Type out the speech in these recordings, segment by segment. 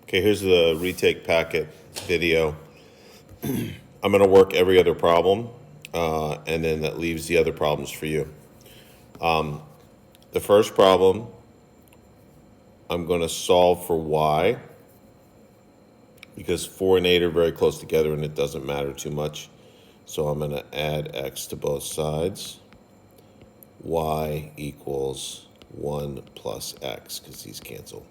Okay, here's the retake packet video. I'm going to work every other problem, and then that leaves the other problems for you. The first problem, I'm going to solve for y, because 4 and 8 are very close together and it doesn't matter too much. So I'm going to add x to both sides. Y equals 1 plus x, because these cancel.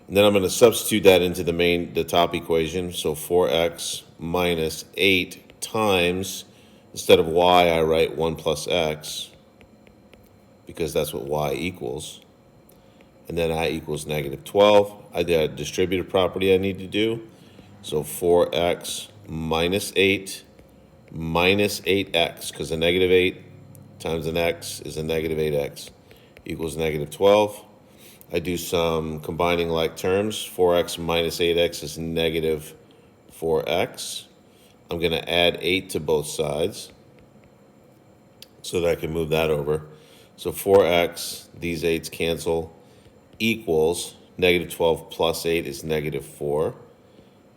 And then I'm going to substitute that into the top equation. So 4x minus 8 times, instead of y, I write 1 plus x, because that's what y equals. And then I equals negative 12. I did a distributive property I need to do. So 4x minus 8 minus 8x, because a negative 8 times an x is a negative 8x, equals negative 12. I do some combining like terms. 4x minus 8x is negative 4x. I'm going to add 8 to both sides so that I can move that over. So 4x, these 8's cancel, equals negative 12 plus 8 is negative 4.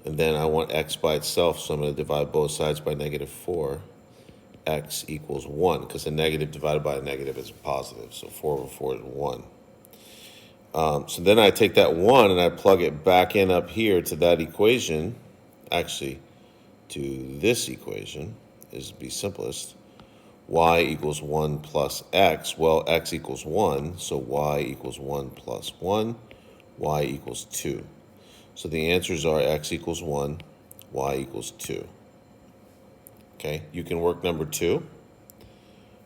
And then I want x by itself, so I'm going to divide both sides by negative 4. X equals 1, because a negative divided by a negative is a positive. So 4 over 4 is 1. So then I take that 1 and I plug it back in up here to that equation. Actually, to this equation is be simplest. Y equals 1 plus x. Well, x equals 1, so y equals 1 plus 1. Y equals 2. So the answers are x equals 1, y equals 2. Okay, you can work number 2.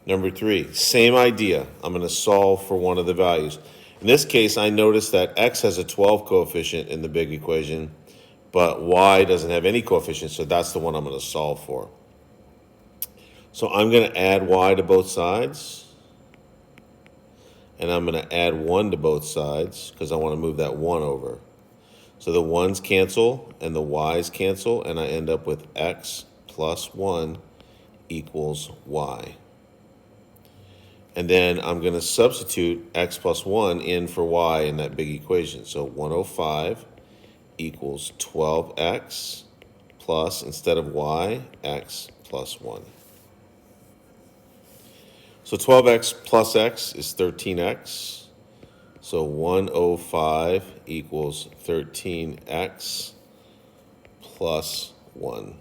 Number 3, same idea. I'm going to solve for one of the values. In this case, I noticed that x has a 12 coefficient in the big equation, but y doesn't have any coefficient, so that's the one I'm going to solve for. So I'm going to add y to both sides, and I'm going to add 1 to both sides, because I want to move that 1 over. So the 1's cancel, and the y's cancel, and I end up with x plus 1 equals y. And then I'm going to substitute x plus 1 in for y in that big equation. So 105 equals 12x plus, instead of y, x plus 1. So 12x plus x is 13x. So 105 equals 13x plus 1.